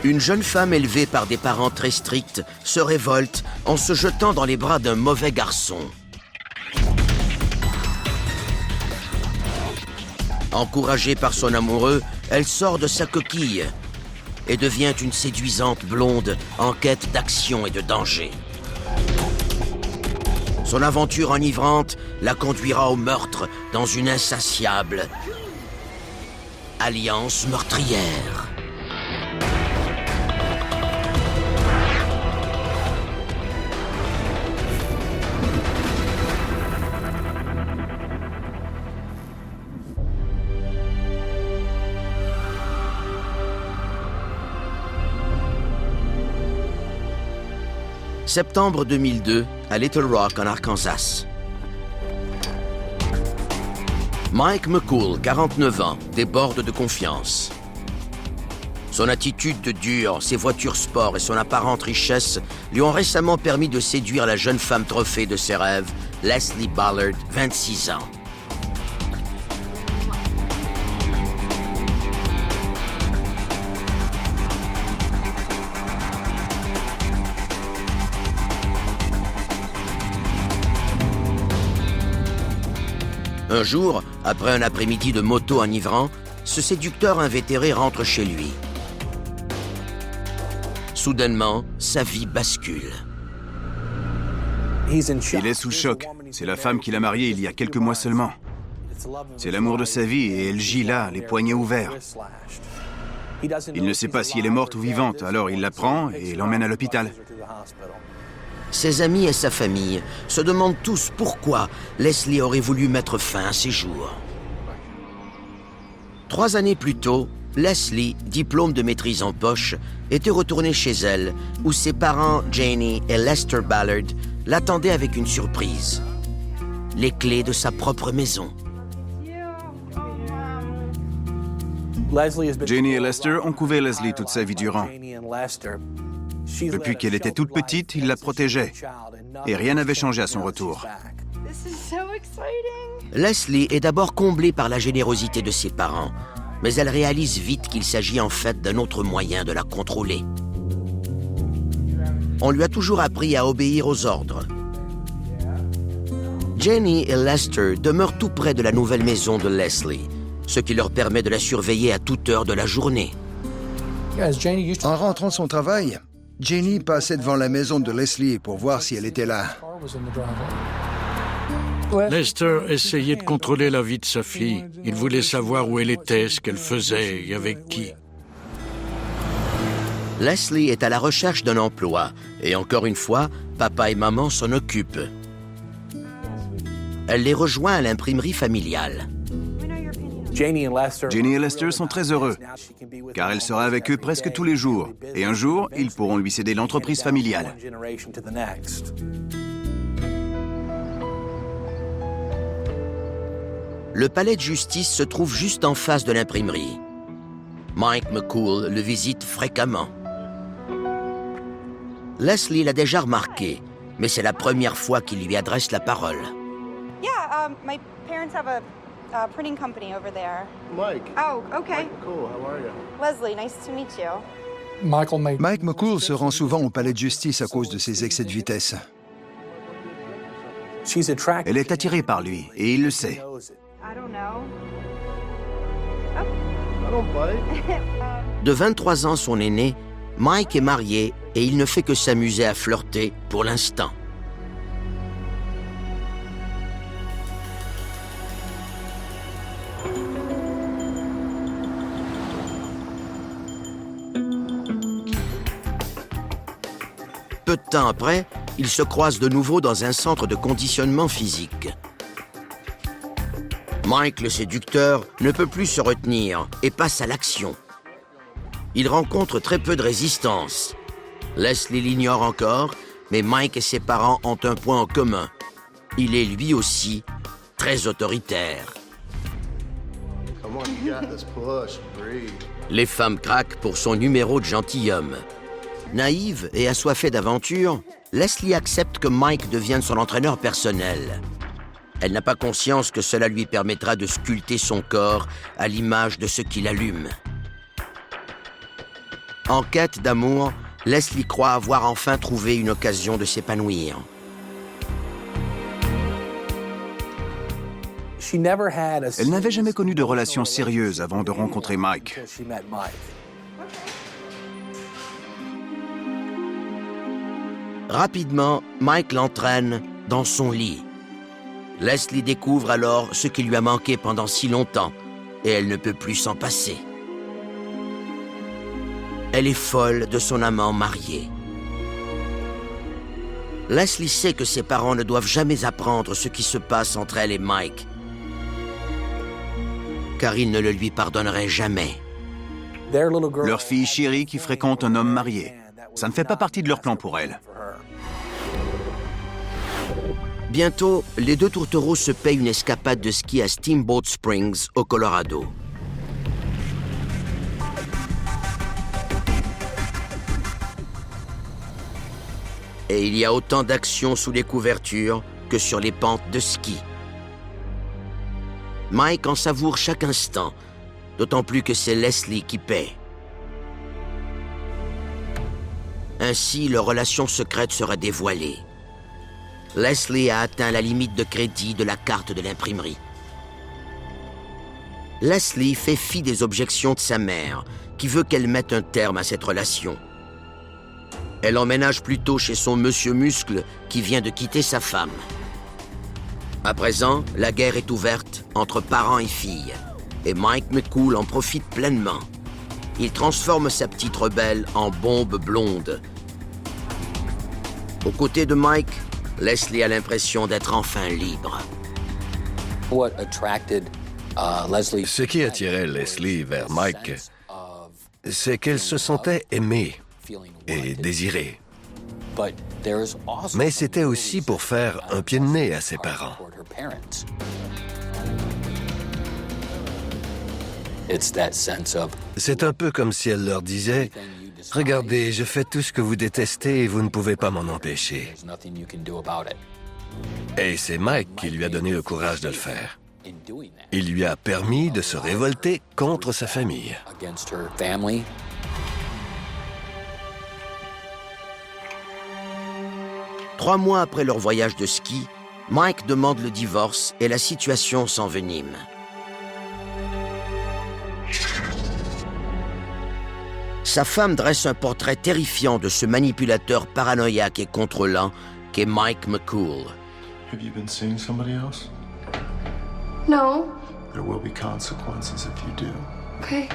Une jeune femme élevée par des parents très stricts se révolte en se jetant dans les bras d'un mauvais garçon. Encouragée par son amoureux, elle sort de sa coquille et devient une séduisante blonde en quête d'action et de danger. Son aventure enivrante la conduira au meurtre dans une insatiable alliance meurtrière. Septembre 2002, à Little Rock, en Arkansas. Mike McCool, 49 ans, déborde de confiance. Son attitude de dur, ses voitures sport et son apparente richesse lui ont récemment permis de séduire la jeune femme trophée de ses rêves, Leslie Ballard, 26 ans. Un jour, après un après-midi de moto enivrant, ce séducteur invétéré rentre chez lui. Soudainement, sa vie bascule. Il est sous choc. C'est la femme qu'il a mariée il y a quelques mois seulement. C'est l'amour de sa vie et elle gît là, les poignets ouverts. Il ne sait pas si elle est morte ou vivante, alors il la prend et l'emmène à l'hôpital. Ses amis et sa famille se demandent tous pourquoi Leslie aurait voulu mettre fin à ses jours. 3 années plus tôt, Leslie, diplôme de maîtrise en poche, était retournée chez elle, où ses parents, Janie et Lester Ballard, l'attendaient avec une surprise. Les clés de sa propre maison. Janie et Lester ont couvé Leslie toute sa vie durant. Depuis qu'elle était toute petite, il la protégeait. Et rien n'avait changé à son retour. Leslie est d'abord comblée par la générosité de ses parents, mais elle réalise vite qu'il s'agit en fait d'un autre moyen de la contrôler. On lui a toujours appris à obéir aux ordres. Jenny et Lester demeurent tout près de la nouvelle maison de Leslie, ce qui leur permet de la surveiller à toute heure de la journée. En rentrant de son travail, Jenny passait devant la maison de Leslie pour voir si elle était là. Lester essayait de contrôler la vie de sa fille. Il voulait savoir où elle était, ce qu'elle faisait et avec qui. Leslie est à la recherche d'un emploi et encore une fois, papa et maman s'en occupent. Elle les rejoint à l'imprimerie familiale. Janie et Lester sont très heureux, car elle sera avec eux presque tous les jours. Et un jour, ils pourront lui céder l'entreprise familiale. Le palais de justice se trouve juste en face de l'imprimerie. Mike McCool le visite fréquemment. Leslie l'a déjà remarqué, mais c'est la première fois qu'il lui adresse la parole. Yeah, my parents have a printing company over there. Mike. Oh, okay. Mike McCool, how are you? Leslie, nice to meet you. Mike McCool se rend souvent au palais de justice à cause de ses excès de vitesse. Elle est attirée par lui, et il le sait. I don't know. I don't bite. De 23 ans son aîné, Mike est marié et il ne fait que s'amuser à flirter pour l'instant. Peu de temps après, ils se croisent de nouveau dans un centre de conditionnement physique. Mike, le séducteur, ne peut plus se retenir et passe à l'action. Il rencontre très peu de résistance. Leslie l'ignore encore, mais Mike et ses parents ont un point en commun. Il est lui aussi très autoritaire. Come on, you got this. Push, breathe. Les femmes craquent pour son numéro de gentilhomme. Naïve et assoiffée d'aventure, Leslie accepte que Mike devienne son entraîneur personnel. Elle n'a pas conscience que cela lui permettra de sculpter son corps à l'image de ce qui l'allume. En quête d'amour, Leslie croit avoir enfin trouvé une occasion de s'épanouir. Elle n'avait jamais connu de relation sérieuse avant de rencontrer Mike. Rapidement, Mike l'entraîne dans son lit. Leslie découvre alors ce qui lui a manqué pendant si longtemps, et elle ne peut plus s'en passer. Elle est folle de son amant marié. Leslie sait que ses parents ne doivent jamais apprendre ce qui se passe entre elle et Mike, car ils ne le lui pardonneraient jamais. Leur fille chérie qui fréquente un homme marié. Ça ne fait pas partie de leur plan pour elle. Bientôt, les deux tourtereaux se payent une escapade de ski à Steamboat Springs, au Colorado. Et il y a autant d'action sous les couvertures que sur les pentes de ski. Mike en savoure chaque instant, d'autant plus que c'est Leslie qui paie. Ainsi, leur relation secrète sera dévoilée. Leslie a atteint la limite de crédit de la carte de l'imprimerie. Leslie fait fi des objections de sa mère, qui veut qu'elle mette un terme à cette relation. Elle emménage plutôt chez son monsieur Muscle, qui vient de quitter sa femme. À présent, la guerre est ouverte entre parents et filles, et Mike McCool en profite pleinement. Il transforme sa petite rebelle en bombe blonde. Aux côtés de Mike, Leslie a l'impression d'être enfin libre. Ce qui attirait Leslie vers Mike, c'est qu'elle se sentait aimée et désirée. Mais c'était aussi pour faire un pied de nez à ses parents. C'est un peu comme si elle leur disait « Regardez, je fais tout ce que vous détestez et vous ne pouvez pas m'en empêcher. » Et c'est Mike qui lui a donné le courage de le faire. Il lui a permis de se révolter contre sa famille. Trois mois après leur voyage de ski, Mike demande le divorce et la situation s'envenime. Sa femme dresse un portrait terrifiant de ce manipulateur paranoïaque et contrôlant qu'est Mike McCool. Have you been seeing somebody else? No. There will be consequences if you do. Okay.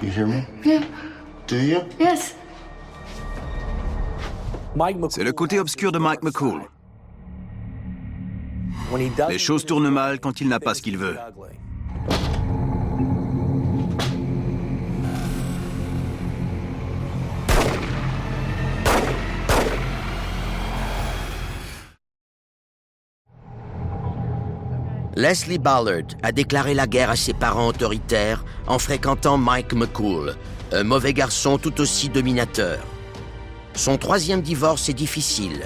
You hear me? Yeah. Do you? Yes. C'est le côté obscur de Mike McCool. Les choses tournent mal quand il n'a pas ce qu'il veut. Leslie Ballard a déclaré la guerre à ses parents autoritaires en fréquentant Mike McCool, un mauvais garçon tout aussi dominateur. Son troisième divorce est difficile.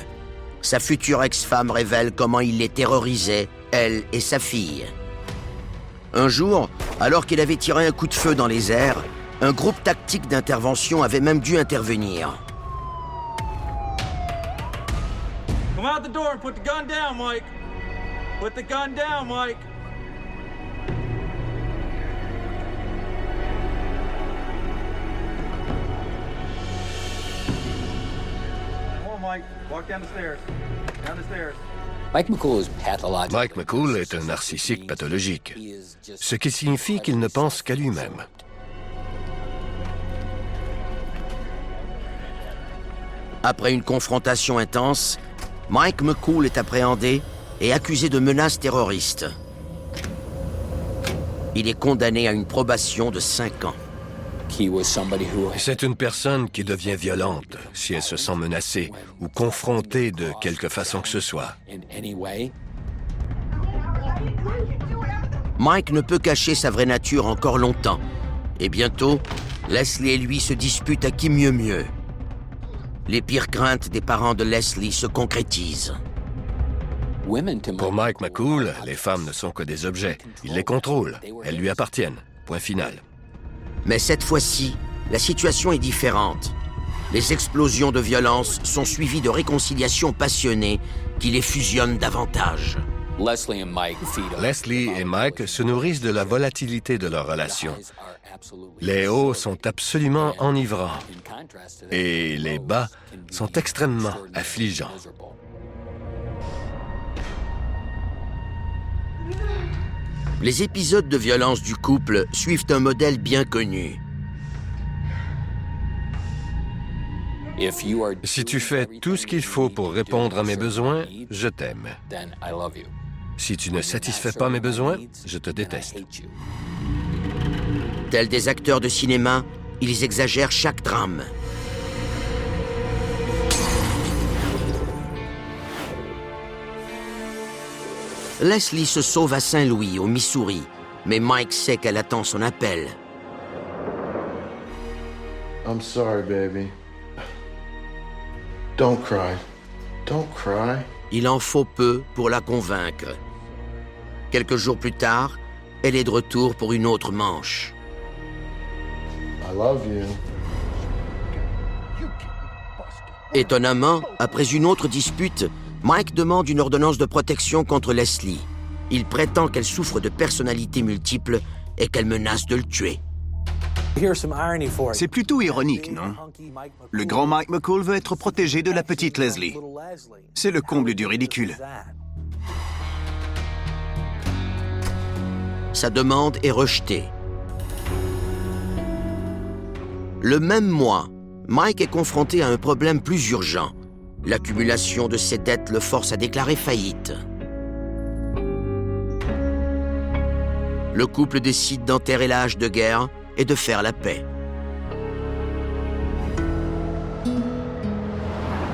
Sa future ex-femme révèle comment il les terrorisait, elle et sa fille. Un jour, alors qu'il avait tiré un coup de feu dans les airs, un groupe tactique d'intervention avait même dû intervenir. Come out the door and put the gun down, Mike. Put the gun down, Mike. Mike, walk down the stairs. Down the stairs. Mike McCool est un narcissique pathologique, ce qui signifie qu'il ne pense qu'à lui-même. Après une confrontation intense, Mike McCool est appréhendé et accusé de menaces terroristes. Il est condamné à une probation de 5 ans. C'est une personne qui devient violente si elle se sent menacée ou confrontée de quelque façon que ce soit. Mike ne peut cacher sa vraie nature encore longtemps. Et bientôt, Leslie et lui se disputent à qui mieux. Les pires craintes des parents de Leslie se concrétisent. Pour Mike McCool, les femmes ne sont que des objets. Il les contrôle. Elles lui appartiennent. Point final. Mais cette fois-ci, la situation est différente. Les explosions de violence sont suivies de réconciliations passionnées qui les fusionnent davantage. Leslie et Mike se nourrissent de la volatilité de leur relation. Les hauts sont absolument enivrants et les bas sont extrêmement affligeants. Les épisodes de violence du couple suivent un modèle bien connu. Si tu fais tout ce qu'il faut pour répondre à mes besoins, je t'aime. Si tu ne satisfais pas mes besoins, je te déteste. Tels des acteurs de cinéma, ils exagèrent chaque drame. Leslie se sauve à Saint-Louis, au Missouri, mais Mike sait qu'elle attend son appel. I'm sorry, baby. Don't cry. Don't cry. Il en faut peu pour la convaincre. Quelques jours plus tard, elle est de retour pour une autre manche. I love you. Étonnamment, après une autre dispute, Mike demande une ordonnance de protection contre Leslie. Il prétend qu'elle souffre de personnalités multiples et qu'elle menace de le tuer. C'est plutôt ironique, non? Le grand Mike McCool veut être protégé de la petite Leslie. C'est le comble du ridicule. Sa demande est rejetée. Le même mois, Mike est confronté à un problème plus urgent. L'accumulation de ses dettes le force à déclarer faillite. Le couple décide d'enterrer la hache de guerre et de faire la paix.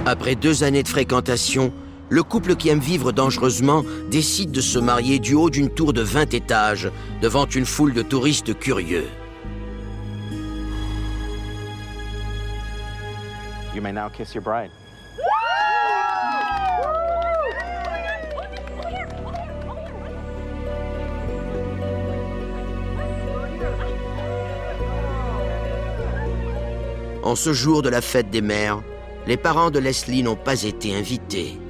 Après 2 années de fréquentation, le couple qui aime vivre dangereusement décide de se marier du haut d'une tour de 20 étages devant une foule de touristes curieux. You may now kiss your bride. En ce jour de la fête des mères, les parents de Leslie n'ont pas été invités.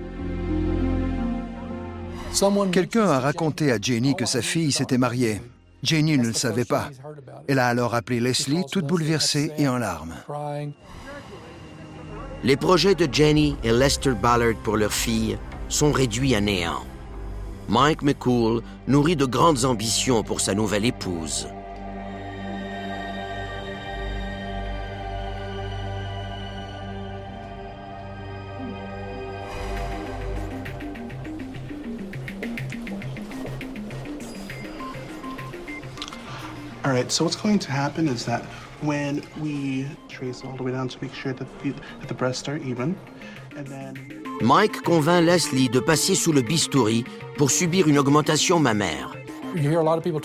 Quelqu'un a raconté à Jenny que sa fille s'était mariée. Jenny ne le savait pas. Elle a alors appelé Leslie, toute bouleversée et en larmes. Les projets de Jenny et Lester Ballard pour leur fille sont réduits à néant. Mike McCool nourrit de grandes ambitions pour sa nouvelle épouse. All right, so what's going to happen is that when we trace all the way down to make sure that the breasts are even, and then... Mike convainc Leslie de passer sous le bistouri pour subir une augmentation mammaire.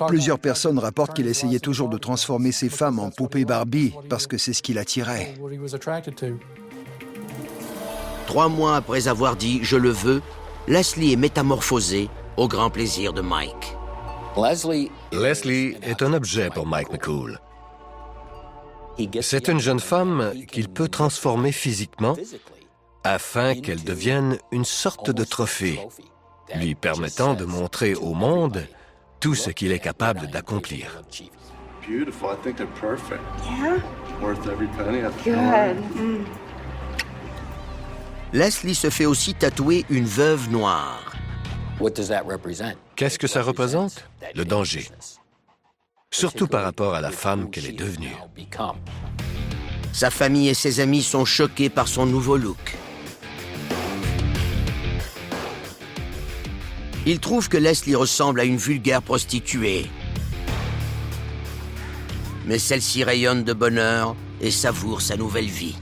Plusieurs personnes rapportent qu'il essayait toujours de transformer ses femmes en poupées Barbie parce que c'est ce qui l'attirait. 3 mois après avoir dit « je le veux », Leslie est métamorphosée au grand plaisir de Mike. Leslie est un objet pour Mike McCool. C'est une jeune femme qu'il peut transformer physiquement afin qu'elle devienne une sorte de trophée, lui permettant de montrer au monde tout ce qu'il est capable d'accomplir. Beautiful. I think they're perfect. Yeah? Worth every penny. Good. Leslie se fait aussi tatouer une veuve noire. Qu'est-ce que ça représente? Le danger. Surtout par rapport à la femme qu'elle est devenue. Sa famille et ses amis sont choqués par son nouveau look. Ils trouvent que Leslie ressemble à une vulgaire prostituée. Mais celle-ci rayonne de bonheur et savoure sa nouvelle vie.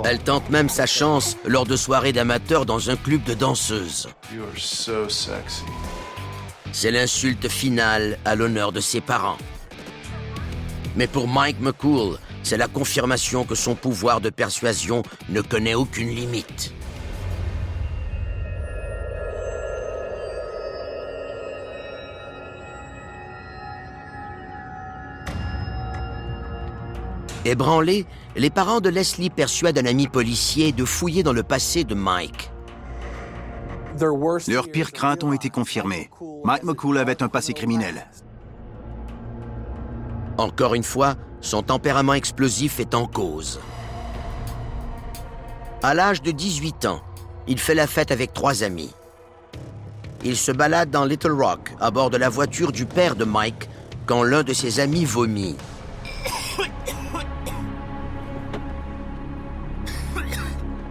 Elle tente même sa chance lors de soirées d'amateurs dans un club de danseuses. You are so sexy. C'est l'insulte finale à l'honneur de ses parents. Mais pour Mike McCool, c'est la confirmation que son pouvoir de persuasion ne connaît aucune limite. Ébranlés, les parents de Leslie persuadent un ami policier de fouiller dans le passé de Mike. Leurs pires craintes ont été confirmées. Mike McCool avait un passé criminel. Encore une fois, son tempérament explosif est en cause. À l'âge de 18 ans, il fait la fête avec 3 amis. Il se balade dans Little Rock à bord de la voiture du père de Mike quand l'un de ses amis vomit.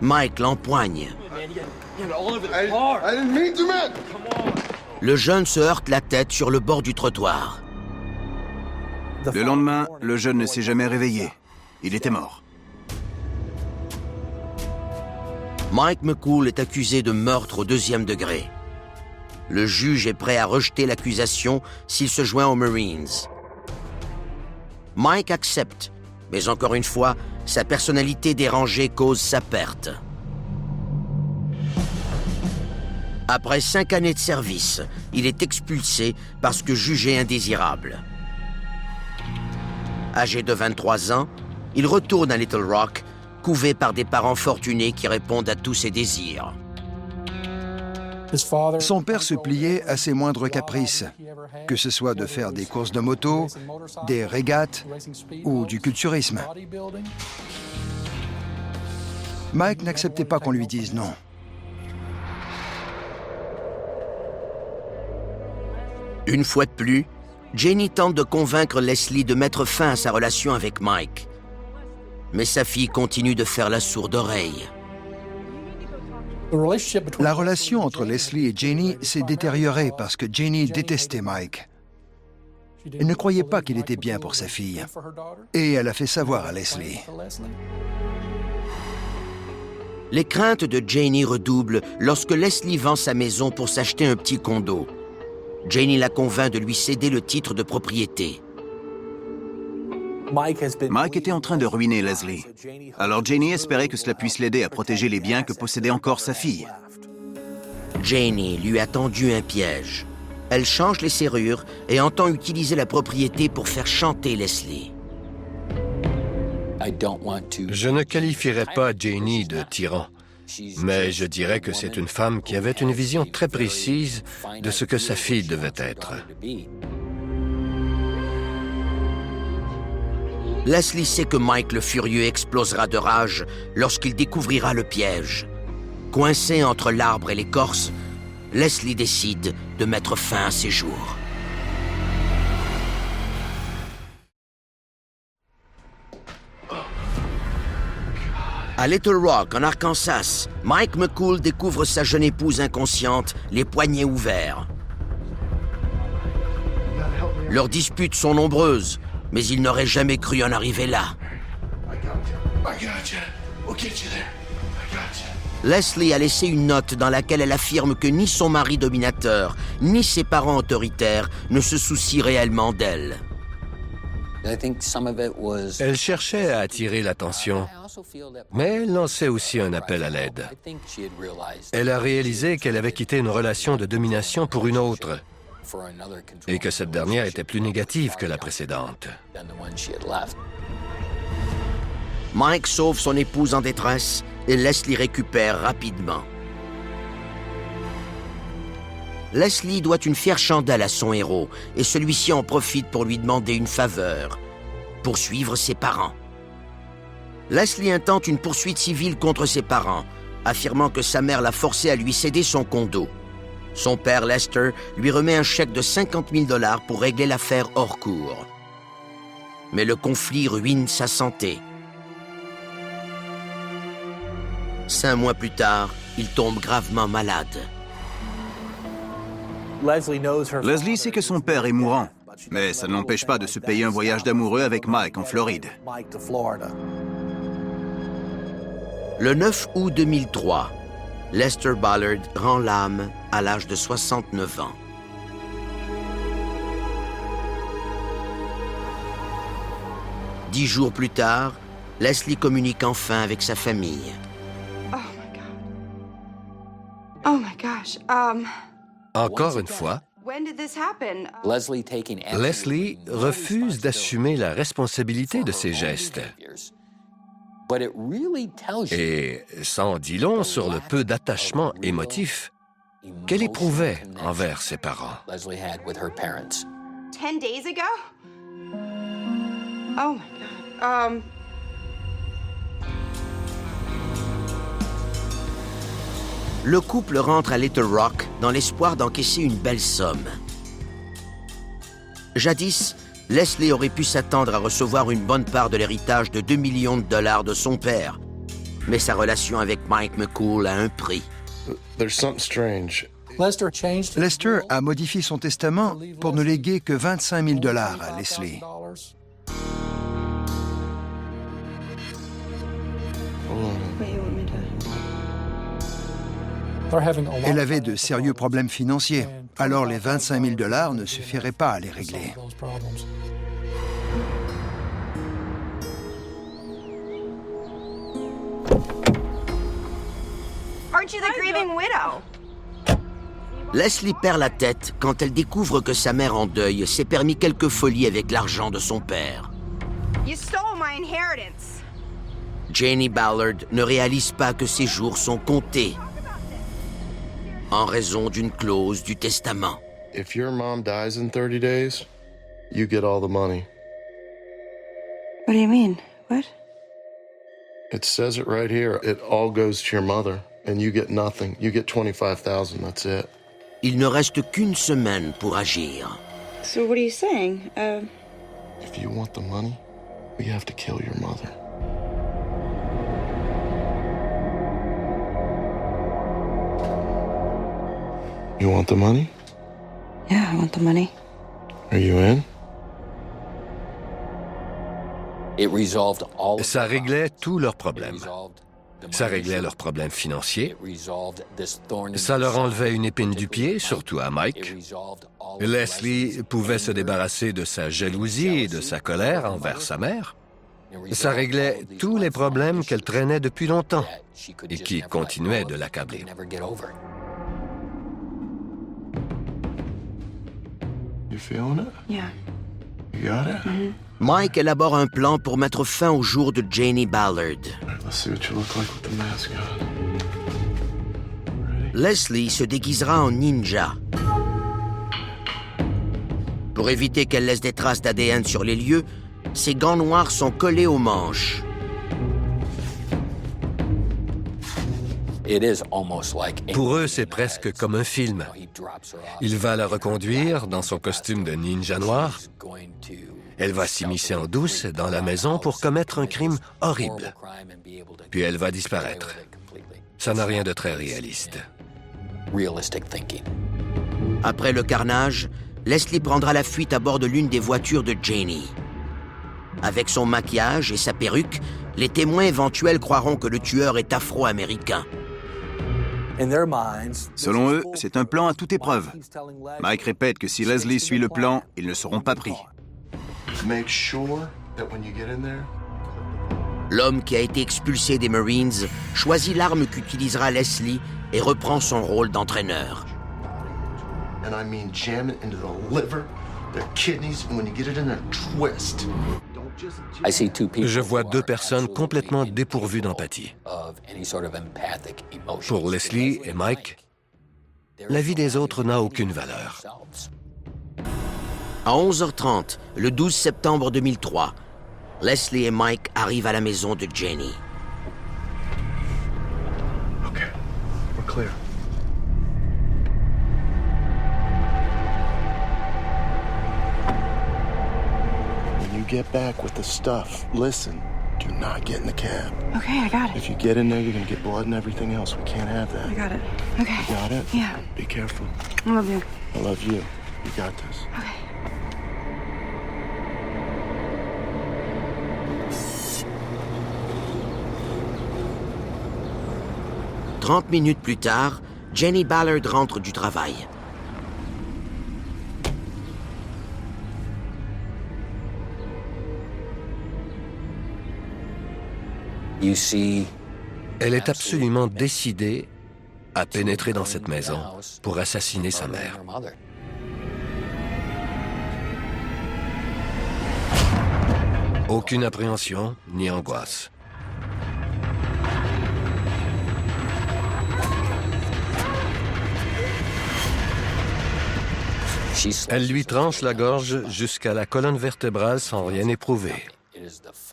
Mike l'empoigne. Le jeune se heurte la tête sur le bord du trottoir. Le lendemain, le jeune ne s'est jamais réveillé. Il était mort. Mike McCool est accusé de meurtre au 2e degré. Le juge est prêt à rejeter l'accusation s'il se joint aux Marines. Mike accepte, mais encore une fois, sa personnalité dérangée cause sa perte. Après 5 années de service, il est expulsé parce que jugé indésirable. Âgé de 23 ans, il retourne à Little Rock, couvé par des parents fortunés qui répondent à tous ses désirs. Son père se pliait à ses moindres caprices, que ce soit de faire des courses de moto, des régates ou du culturisme. Mike n'acceptait pas qu'on lui dise non. Une fois de plus, Jenny tente de convaincre Leslie de mettre fin à sa relation avec Mike. Mais sa fille continue de faire la sourde oreille. La relation entre Leslie et Jenny s'est détériorée parce que Jenny détestait Mike. Elle ne croyait pas qu'il était bien pour sa fille. Et elle a fait savoir à Leslie. Les craintes de Jenny redoublent lorsque Leslie vend sa maison pour s'acheter un petit condo. Jenny la convainc de lui céder le titre de propriété. Mike était en train de ruiner Leslie. Alors Jenny espérait que cela puisse l'aider à protéger les biens que possédait encore sa fille. Jenny lui a tendu un piège. Elle change les serrures et entend utiliser la propriété pour faire chanter Leslie. Je ne qualifierais pas Jenny de tyran, mais je dirais que c'est une femme qui avait une vision très précise de ce que sa fille devait être. Leslie sait que Mike le furieux explosera de rage lorsqu'il découvrira le piège. Coincé entre l'arbre et l'écorce, Leslie décide de mettre fin à ses jours. À Little Rock, en Arkansas, Mike McCool découvre sa jeune épouse inconsciente, les poignets ouverts. Leurs disputes sont nombreuses, mais il n'aurait jamais cru en arriver là. Leslie a laissé une note dans laquelle elle affirme que ni son mari dominateur, ni ses parents autoritaires ne se soucient réellement d'elle. Elle cherchait à attirer l'attention, mais elle lançait aussi un appel à l'aide. Elle a réalisé qu'elle avait quitté une relation de domination pour une autre, et que cette dernière était plus négative que la précédente. Mike sauve son épouse en détresse et Leslie récupère rapidement. Leslie doit une fière chandelle à son héros et celui-ci en profite pour lui demander une faveur, poursuivre ses parents. Leslie intente une poursuite civile contre ses parents, affirmant que sa mère l'a forcé à lui céder son condo. Son père, Lester, lui remet un chèque de 50 000 $ pour régler l'affaire hors cours. Mais le conflit ruine sa santé. 5 mois plus tard, il tombe gravement malade. Leslie sait que son père est mourant, mais ça ne l'empêche pas de se payer un voyage d'amoureux avec Mike en Floride. Le 9 août 2003, Lester Ballard rend l'âme à l'âge de 69 ans. Dix jours plus tard, Leslie communique enfin avec sa famille. Oh my gosh. Encore une fois, When did this happen? Leslie refuse d'assumer la responsabilité de ses gestes. Et ça en dit long sur le peu d'attachement émotif qu'elle éprouvait envers ses parents. 10 days ago? Oh my God. Le couple rentre à Little Rock dans l'espoir d'encaisser une belle somme. Jadis, Leslie aurait pu s'attendre à recevoir une bonne part de l'héritage de 2 millions de dollars de son père. Mais sa relation avec Mike McCool a un prix. There's something strange. Lester a modifié son testament pour ne léguer que 25 000 $ à Leslie. Elle avait de sérieux problèmes financiers, alors les 25 000 $ ne suffiraient pas à les régler. Aren't you the grieving widow? Leslie perd la tête quand elle découvre que sa mère en deuil s'est permis quelques folies avec l'argent de son père. You stole my inheritance. Janie Ballard ne réalise pas que ses jours sont comptés en raison d'une clause du testament. If your mom dies in 30 days, you get all the money. What do you mean? What? It says it right here. It all goes to your mother, and you get nothing. You get $25,000. That's it. Il ne reste qu'une semaine pour agir. So what are you saying? If you want the money, we have to kill your mother. You want the money? Yeah, I want the money. Are you in? Ça réglait tous leurs problèmes. Ça réglait leurs problèmes financiers. Ça leur enlevait une épine du pied, surtout à Mike. Leslie pouvait se débarrasser de sa jalousie et de sa colère envers sa mère. Ça réglait tous les problèmes qu'elle traînait depuis longtemps et qui continuaient de l'accabler. You feeling it? Yeah. You got it? Mm-hmm. Mike élabore un plan pour mettre fin au jour de Janie Ballard. Let's see what you look like with the mask on. Leslie se déguisera en ninja. Pour éviter qu'elle laisse des traces d'ADN sur les lieux, ses gants noirs sont collés aux manches. Pour eux, c'est presque comme un film. Il va la reconduire dans son costume de ninja noir. Elle va s'immiscer en douce dans la maison pour commettre un crime horrible. Puis elle va disparaître. Ça n'a rien de très réaliste. Après le carnage, Leslie prendra la fuite à bord de l'une des voitures de Janie. Avec son maquillage et sa perruque, les témoins éventuels croiront que le tueur est afro-américain. Selon eux, c'est un plan à toute épreuve. Mike répète que si Leslie suit le plan, ils ne seront pas pris. Make sure that when you get in there, L'homme qui a été expulsé des Marines choisit l'arme qu'utilisera Leslie et reprend son rôle d'entraîneur. and I mean jam it into the liver, the kidneys, and when you get it in there, twist. Je vois deux personnes complètement dépourvues d'empathie. Pour Leslie et Mike, la vie des autres n'a aucune valeur. À 11h30, le 12 septembre 2003, Leslie et Mike arrivent à la maison de Janie. Okay, we're clear. When you get back with the stuff, listen, do not get in the cab. Okay, I got it. If you get in there, you're gonna get blood and everything else. We can't have that. I got it. Okay. You got it? Yeah. Be careful. I love you. I love you. You got this. Okay. 30 minutes plus tard, Janie Ballard rentre du travail. Elle est absolument décidée à pénétrer dans cette maison pour assassiner sa mère. Aucune appréhension ni angoisse. Elle lui tranche la gorge jusqu'à la colonne vertébrale sans rien éprouver.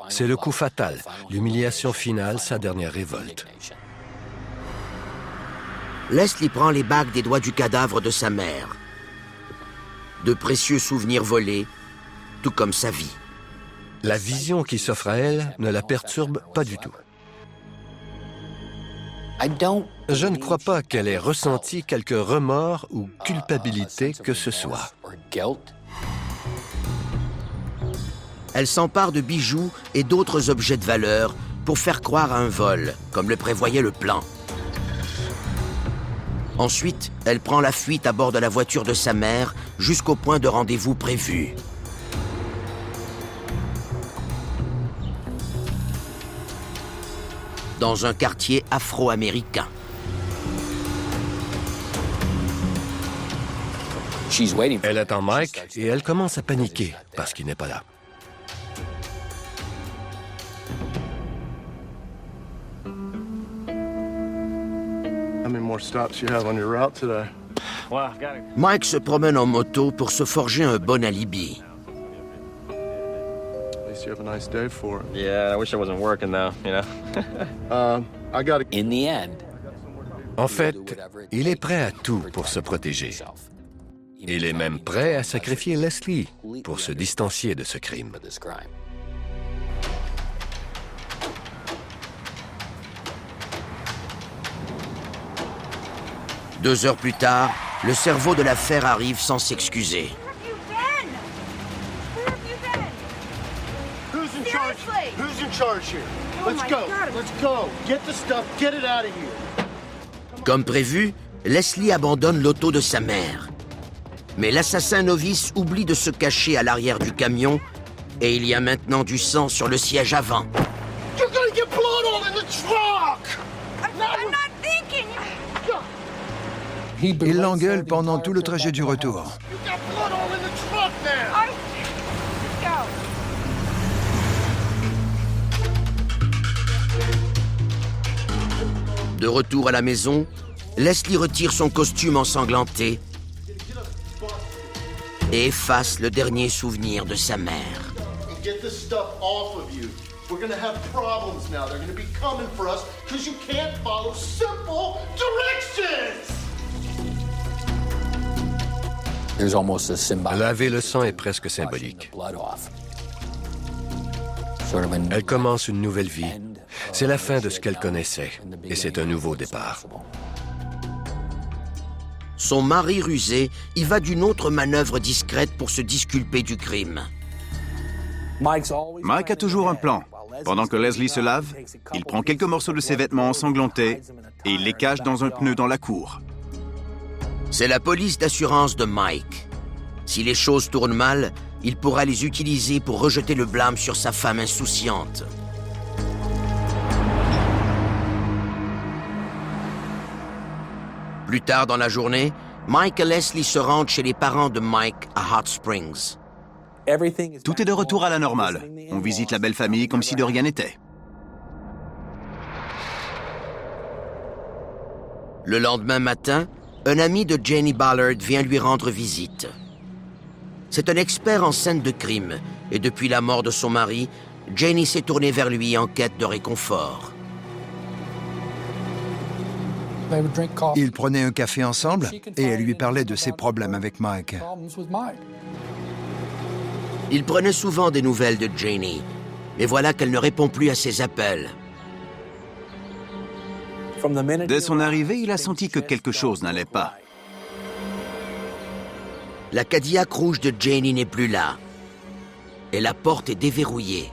C'est le coup fatal, l'humiliation finale, sa dernière révolte. Leslie prend les bagues des doigts du cadavre de sa mère. De précieux souvenirs volés, tout comme sa vie. La vision qui s'offre à elle ne la perturbe pas du tout. Je ne crois pas qu'elle ait ressenti quelque remords ou culpabilité que ce soit. Elle s'empare de bijoux et d'autres objets de valeur pour faire croire à un vol, comme le prévoyait le plan. Ensuite, elle prend la fuite à bord de la voiture de sa mère jusqu'au point de rendez-vous prévu. Dans un quartier afro-américain. Elle attend Mike et elle commence à paniquer parce qu'il n'est pas là. How many more stops you have on your route today? Mike se promène en moto pour se forger un bon alibi. At least you have a nice day for it. Yeah, I wish I wasn't working though, you know. I gotta... In the end, En fait, il est prêt à tout pour se protéger. Il est même prêt à sacrifier Leslie pour se distancier de ce crime. 2 heures plus tard, le cerveau de l'affaire arrive sans s'excuser. Who's in charge here? Let's go. Let's go. Get the stuff. Get it out of here. Comme prévu, Leslie abandonne l'auto de sa mère. Mais l'assassin novice oublie de se cacher à l'arrière du camion et il y a maintenant du sang sur le siège avant. You're gonna get blood all in the trunk! I'm not thinking. Il l'engueule pendant tout le trajet du retour. You got blood all in the trunk now! De retour à la maison, Leslie retire son costume ensanglanté et efface le dernier souvenir de sa mère. Get this stuff off of you. We're gonna have problems now. They're gonna be coming for us because you can't follow simple directions! there's almost a symbolic. Laver le sang est presque symbolique. Elle commence une nouvelle vie. C'est la fin de ce qu'elle connaissait et c'est un nouveau départ. Son mari rusé y va d'une autre manœuvre discrète pour se disculper du crime. Mike a toujours un plan. Pendant que Leslie se lave, il prend quelques morceaux de ses vêtements ensanglantés et il les cache dans un pneu dans la cour. C'est la police d'assurance de Mike. Si les choses tournent mal, il pourra les utiliser pour rejeter le blâme sur sa femme insouciante. Plus tard dans la journée, Mike et Leslie se rendent chez les parents de Mike à Hot Springs. Tout est de retour à la normale. On visite la belle famille comme si de rien n'était. Le lendemain matin, un ami de Janie Ballard vient lui rendre visite. C'est un expert en scène de crime, et depuis la mort de son mari, Janie s'est tournée vers lui en quête de réconfort. Ils prenaient un café ensemble et elle lui parlait de ses problèmes avec Mike. Il prenait souvent des nouvelles de Janie, mais voilà qu'elle ne répond plus à ses appels. Dès son arrivée, il a senti que quelque chose n'allait pas. La Cadillac rouge de Janie n'est plus là, et la porte est déverrouillée.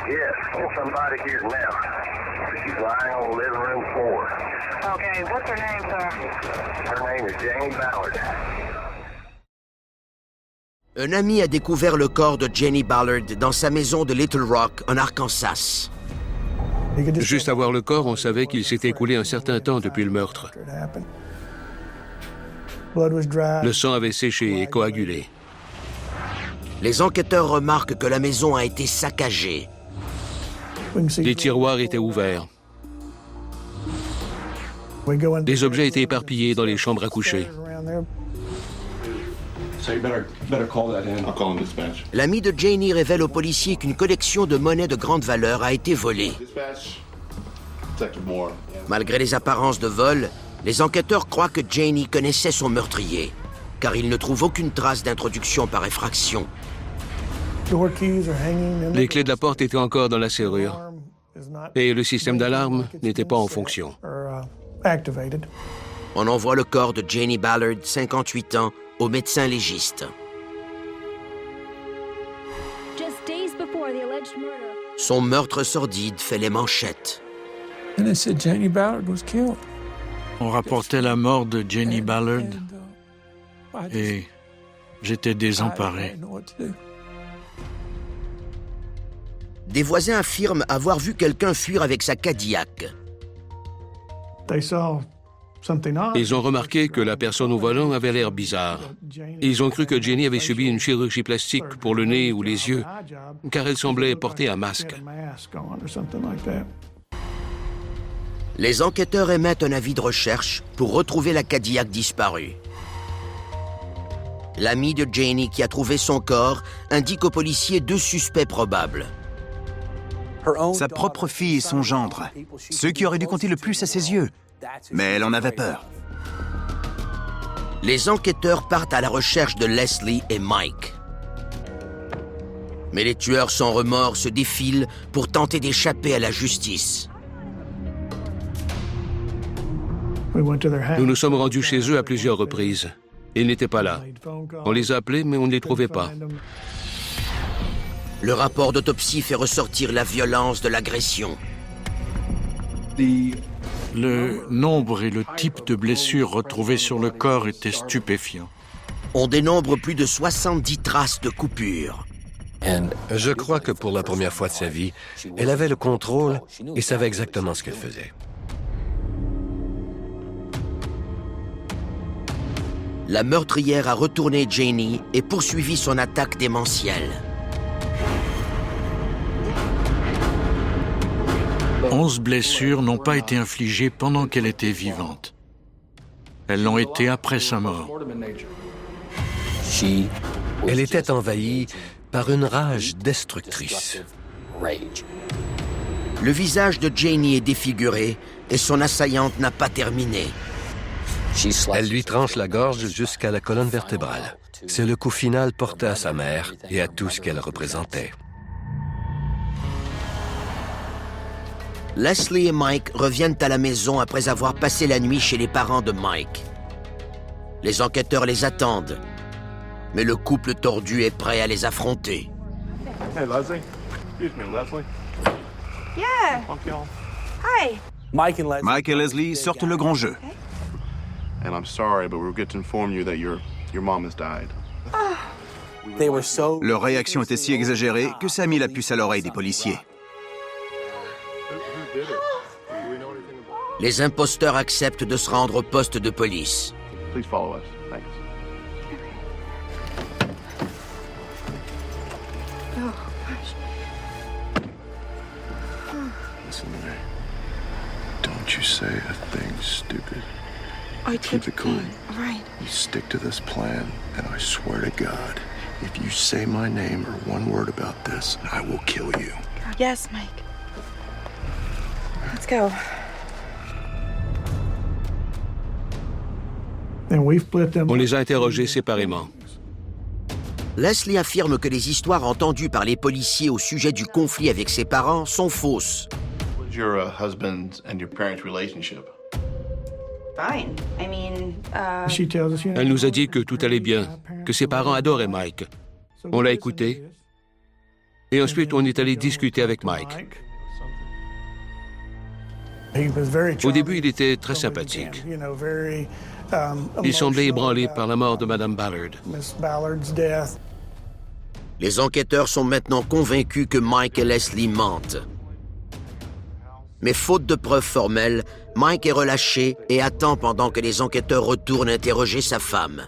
Yes, somebody here now. She's lying on the living room floor. Okay, what's her name, sir? Her name is Janie Ballard. Un ami a découvert le corps de Janie Ballard dans sa maison de Little Rock, en Arkansas. Juste à voir le corps, on savait qu'il s'était écoulé un certain temps depuis le meurtre. Le sang avait séché et coagulé. Les enquêteurs remarquent que la maison a été saccagée. Les tiroirs étaient ouverts. Des objets étaient éparpillés dans les chambres à coucher. L'ami de Janie révèle aux policiers qu'une collection de monnaies de grande valeur a été volée. Malgré les apparences de vol, les enquêteurs croient que Janie connaissait son meurtrier, car ils ne trouvent aucune trace d'introduction par effraction. Les clés de la porte étaient encore dans la serrure et le système d'alarme n'était pas en fonction. On envoie le corps de Janie Ballard, 58 ans, au médecin légiste. Son meurtre sordide fait les manchettes. On rapportait la mort de Janie Ballard et j'étais désemparé. Des voisins affirment avoir vu quelqu'un fuir avec sa Cadillac. Ils ont remarqué que la personne au volant avait l'air bizarre. Ils ont cru que Janie avait subi une chirurgie plastique pour le nez ou les yeux, car elle semblait porter un masque. Les enquêteurs émettent un avis de recherche pour retrouver la Cadillac disparue. L'ami de Janie qui a trouvé son corps indique aux policiers 2 suspects probables. Sa propre fille et son gendre, ceux qui auraient dû compter le plus à ses yeux. Mais elle en avait peur. Les enquêteurs partent à la recherche de Leslie et Mike. Mais les tueurs sans remords se défilent pour tenter d'échapper à la justice. Nous nous sommes rendus chez eux à plusieurs reprises. Ils n'étaient pas là. On les a appelés, mais on ne les trouvait pas. Le rapport d'autopsie fait ressortir la violence de l'agression. Le nombre et le type de blessures retrouvées sur le corps étaient stupéfiants. On dénombre plus de 70 traces de coupures. Je crois que pour la première fois de sa vie, elle avait le contrôle et savait exactement ce qu'elle faisait. La meurtrière a retourné Janie et poursuivi son attaque démentielle. 11 blessures n'ont pas été infligées pendant qu'elle était vivante. Elles l'ont été après sa mort. Elle était envahie par une rage destructrice. Le visage de Janie est défiguré et son assaillante n'a pas terminé. Elle lui tranche la gorge jusqu'à la colonne vertébrale. C'est le coup final porté à sa mère et à tout ce qu'elle représentait. Leslie et Mike reviennent à la maison après avoir passé la nuit chez les parents de Mike. Les enquêteurs les attendent, mais le couple tordu est prêt à les affronter. Hey, Leslie. Excuse me, Leslie. Yeah. Hi. Mike et Leslie sortent le grand jeu. And I'm sorry, but we were good to inform you that your mom has died. Leur réaction était si exagérée que ça a mis la puce à l'oreille des policiers. Les imposteurs acceptent de se rendre au poste de police. Please follow us. Thanks. Oh, gosh. Listen to me. Don't you say a thing stupid. I Keep it cool. All right. You stick to this plan, and I swear to God, if you say my name or one word about this, I will kill you. Yes, Mike. Let's go. On les a interrogés séparément. Leslie affirme que les histoires entendues par les policiers au sujet du conflit avec ses parents sont fausses. What's your husband and your parents' relationship? Fine. I mean, Elle nous a dit que tout allait bien, que ses parents adoraient Mike. On l'a écouté. Et ensuite, on est allé discuter avec Mike. Au début, il était très sympathique. Il semblait ébranlé par la mort de Mme Ballard. Les enquêteurs sont maintenant convaincus que Mike et Leslie mentent. Mais faute de preuves formelles, Mike est relâché et attend pendant que les enquêteurs retournent interroger sa femme.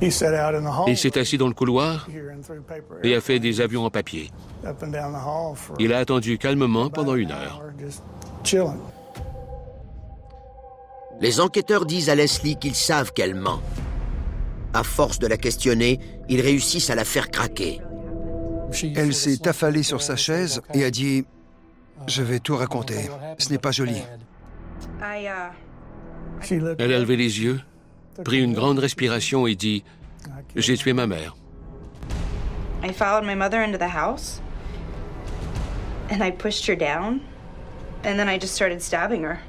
Il s'est assis dans le couloir et a fait des avions en papier. Il a attendu calmement pendant 1 heure. Les enquêteurs disent à Leslie qu'ils savent qu'elle ment. À force de la questionner, ils réussissent à la faire craquer. Elle s'est affalée sur sa chaise et a dit « Je vais tout raconter. Ce n'est pas joli. » Elle a levé les yeux, pris une grande respiration et dit « J'ai tué ma mère. » I followed my mother into the house, and I pushed her down, and then I just started stabbing her.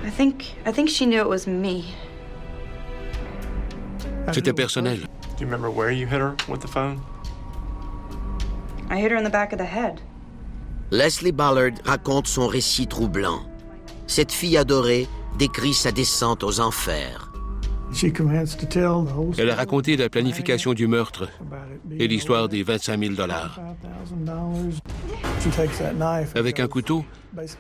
I think she knew it was me. C'était personnel. Do you remember where you hit her with the phone? I hit her in the back of the head. Leslie Ballard raconte son récit troublant. Cette fille adorée décrit sa descente aux enfers. Elle a raconté la planification du meurtre et l'histoire des 25 000 $. Avec un couteau,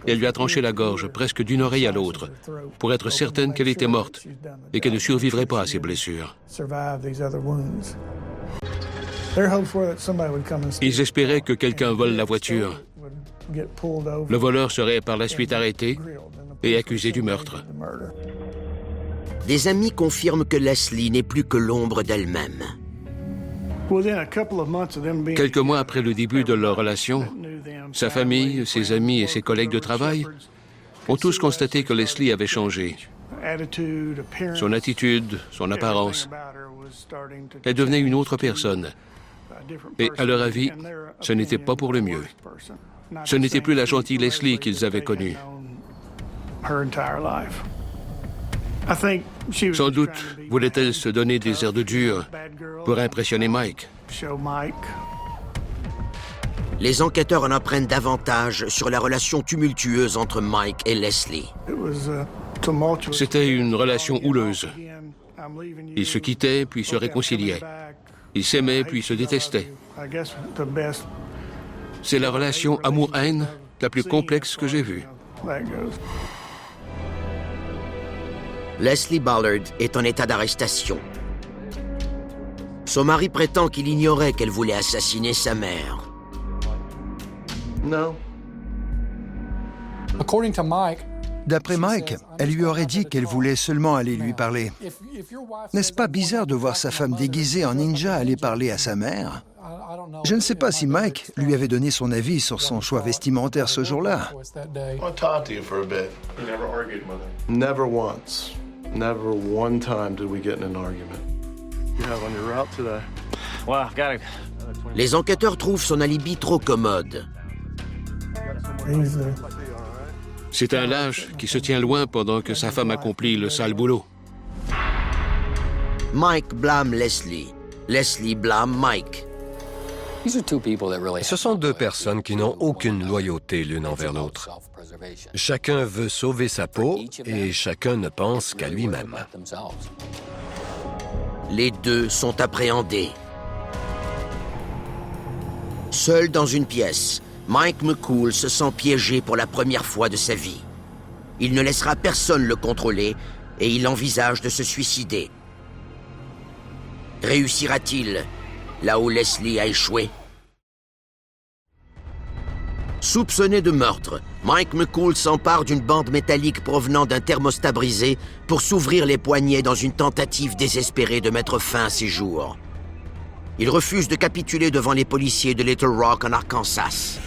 elle lui a tranché la gorge presque d'une oreille à l'autre pour être certaine qu'elle était morte et qu'elle ne survivrait pas à ses blessures. Ils espéraient que quelqu'un vole la voiture. Le voleur serait par la suite arrêté et accusé du meurtre. Des amis confirment que Leslie n'est plus que l'ombre d'elle-même. Quelques mois après le début de leur relation, sa famille, ses amis et ses collègues de travail ont tous constaté que Leslie avait changé. Son attitude, son apparence. Elle devenait une autre personne. Et à leur avis, ce n'était pas pour le mieux. Ce n'était plus la gentille Leslie qu'ils avaient connue. Sans doute voulait-elle se donner des airs de dur pour impressionner Mike. Les enquêteurs en apprennent davantage sur la relation tumultueuse entre Mike et Leslie. C'était une relation houleuse. Ils se quittaient, puis se réconciliaient. Ils s'aimaient, puis se détestaient. C'est la relation amour-haine la plus complexe que j'ai vue. Leslie Ballard est en état d'arrestation. Son mari prétend qu'il ignorait qu'elle voulait assassiner sa mère. No. According to Mike, D'après Mike, elle lui aurait dit qu'elle voulait seulement aller lui parler. N'est-ce pas bizarre de voir sa femme déguisée en ninja aller parler à sa mère? Je ne sais pas si Mike lui avait donné son avis sur son choix vestimentaire ce jour-là. I'll talk to you for a bit. You never argued with her? Never once. Never one time did we get in an argument. You have on your route today. Well, I've got it. Les enquêteurs trouvent son alibi trop commode. C'est un lâche qui se tient loin pendant que sa femme accomplit le sale boulot. Mike blâme Leslie. Leslie blâme Mike. Ce sont deux personnes qui n'ont aucune loyauté l'une envers l'autre. Chacun veut sauver sa peau et chacun ne pense qu'à lui-même. Les deux sont appréhendés. Seul dans une pièce, Mike McCool se sent piégé pour la première fois de sa vie. Il ne laissera personne le contrôler et il envisage de se suicider. Réussira-t-il là où Leslie a échoué? Soupçonné de meurtre, Mike McCool s'empare d'une bande métallique provenant d'un thermostat brisé pour s'ouvrir les poignets dans une tentative désespérée de mettre fin à ses jours. Il refuse de capituler devant les policiers de Little Rock en Arkansas.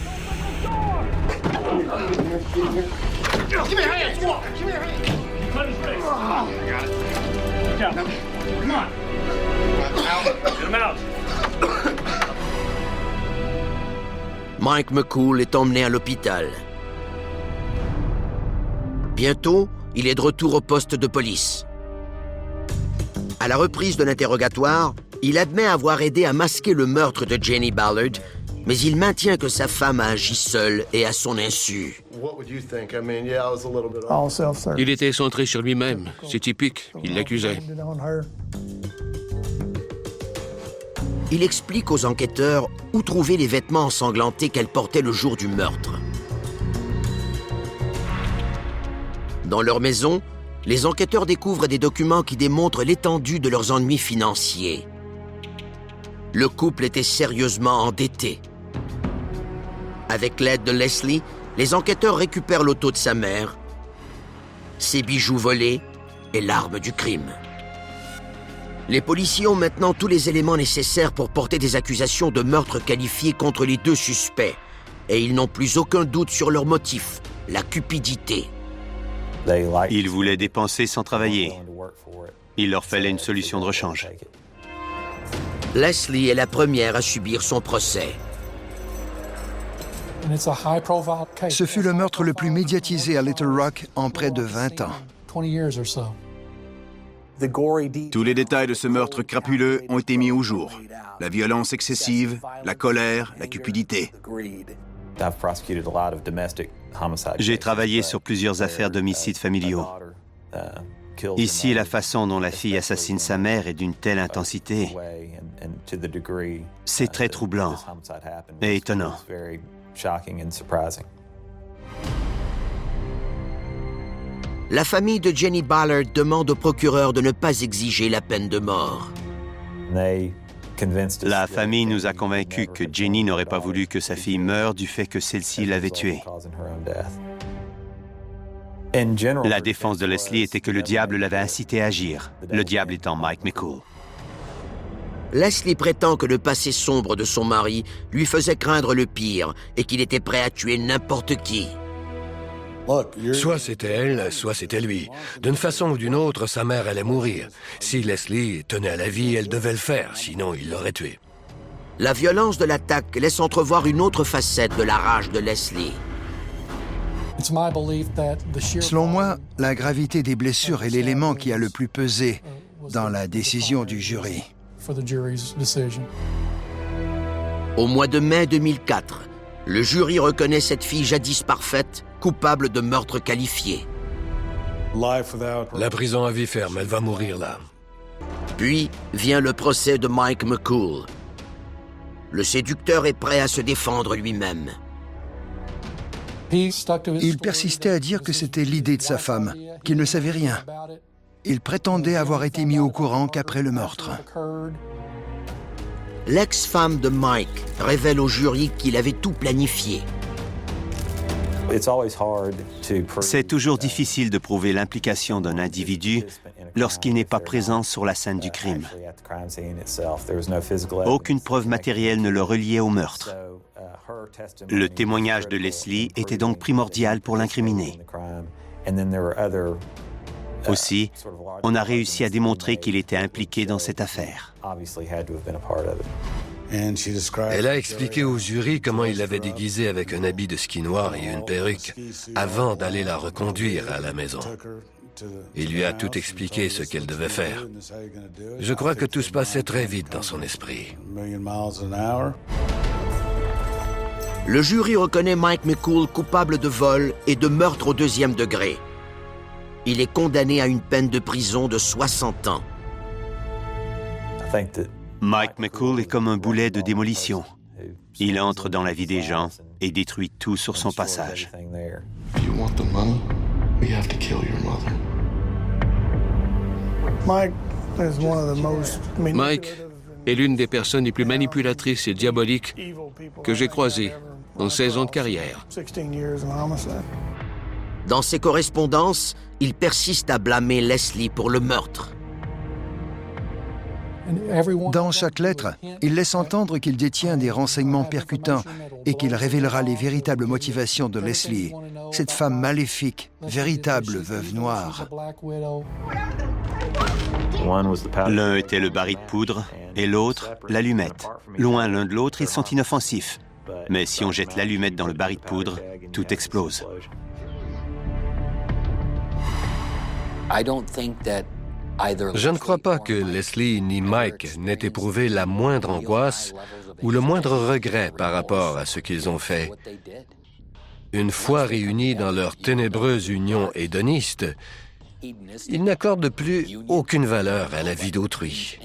Give me your hands! Walk! Give me your hands! Close your face. I got it. Look out. Come on. Get him out. Mike McCool est emmené à l'hôpital. Bientôt, il est de retour au poste de police. À la reprise de l'interrogatoire, il admet avoir aidé à masquer le meurtre de Jenny Ballard, mais il maintient que sa femme a agi seule et à son insu. Il était centré sur lui-même. C'est typique. Il l'accusait. Il explique aux enquêteurs où trouver les vêtements ensanglantés qu'elle portait le jour du meurtre. Dans leur maison, les enquêteurs découvrent des documents qui démontrent l'étendue de leurs ennuis financiers. Le couple était sérieusement endetté. Avec l'aide de Leslie, les enquêteurs récupèrent l'auto de sa mère, ses bijoux volés et l'arme du crime. Les policiers ont maintenant tous les éléments nécessaires pour porter des accusations de meurtre qualifiées contre les deux suspects. Et ils n'ont plus aucun doute sur leur motif, la cupidité. Ils voulaient dépenser sans travailler. Il leur fallait une solution de rechange. Leslie est la première à subir son procès. Ce fut le meurtre le plus médiatisé à Little Rock en près de 20 ans. Tous les détails de ce meurtre crapuleux ont été mis au jour. La violence excessive, la colère, la cupidité. J'ai travaillé sur plusieurs affaires d'homicides familiaux. Ici, la façon dont la fille assassine sa mère est d'une telle intensité. C'est très troublant et étonnant. La famille de Jenny Ballard demande au procureur de ne pas exiger la peine de mort. La famille nous a convaincus que Jenny n'aurait pas voulu que sa fille meure du fait que celle-ci l'avait tuée. La défense de Leslie était que le diable l'avait incité à agir, le diable étant Mike McCool. Leslie prétend que le passé sombre de son mari lui faisait craindre le pire et qu'il était prêt à tuer n'importe qui. Soit c'était elle, soit c'était lui. D'une façon ou d'une autre, sa mère allait mourir. Si Leslie tenait à la vie, elle devait le faire, sinon il l'aurait tuée. La violence de l'attaque laisse entrevoir une autre facette de la rage de Leslie. Selon moi, la gravité des blessures est l'élément qui a le plus pesé dans la décision du jury. Au mois de mai 2004, le jury reconnaît cette fille jadis parfaite coupable de meurtre qualifié. La prison à vie ferme, elle va mourir là. Puis vient le procès de Mike McCool. Le séducteur est prêt à se défendre lui-même. Il persistait à dire que c'était l'idée de sa femme, qu'il ne savait rien. Il prétendait avoir été mis au courant qu'après le meurtre. L'ex-femme de Mike révèle au jury qu'il avait tout planifié. C'est toujours difficile de prouver l'implication d'un individu lorsqu'il n'est pas présent sur la scène du crime. Aucune preuve matérielle ne le reliait au meurtre. Le témoignage de Leslie était donc primordial pour l'incriminer. Aussi, on a réussi à démontrer qu'il était impliqué dans cette affaire. Elle a expliqué au jury comment il l'avait déguisée avec un habit de ski noir et une perruque avant d'aller la reconduire à la maison. Il lui a tout expliqué ce qu'elle devait faire. Je crois que tout se passait très vite dans son esprit. Le jury reconnaît Mike McCool coupable de vol et de meurtre au 2e degré. Il est condamné à une peine de prison de 60 ans. Mike McCool est comme un boulet de démolition. Il entre dans la vie des gens et détruit tout sur son passage. Mike est l'une des personnes les plus manipulatrices et diaboliques que j'ai croisées en 16 ans de carrière. Dans ses correspondances, il persiste à blâmer Leslie pour le meurtre. Dans chaque lettre, il laisse entendre qu'il détient des renseignements percutants et qu'il révélera les véritables motivations de Leslie, cette femme maléfique, véritable veuve noire. L'un était le baril de poudre et l'autre, l'allumette. Loin l'un de l'autre, ils sont inoffensifs. Mais si on jette l'allumette dans le baril de poudre, tout explose. Je ne crois pas que Leslie ni Mike n'aient éprouvé la moindre angoisse ou le moindre regret par rapport à ce qu'ils ont fait. Une fois réunis dans leur ténébreuse union hédoniste, Ils n'accordent plus aucune valeur à la vie d'autrui.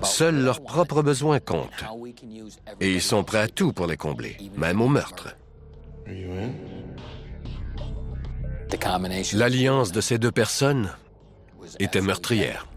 Seuls leurs propres besoins comptent. Et ils sont prêts à tout pour les combler, même au meurtre. L'alliance de ces deux personnes était meurtrière.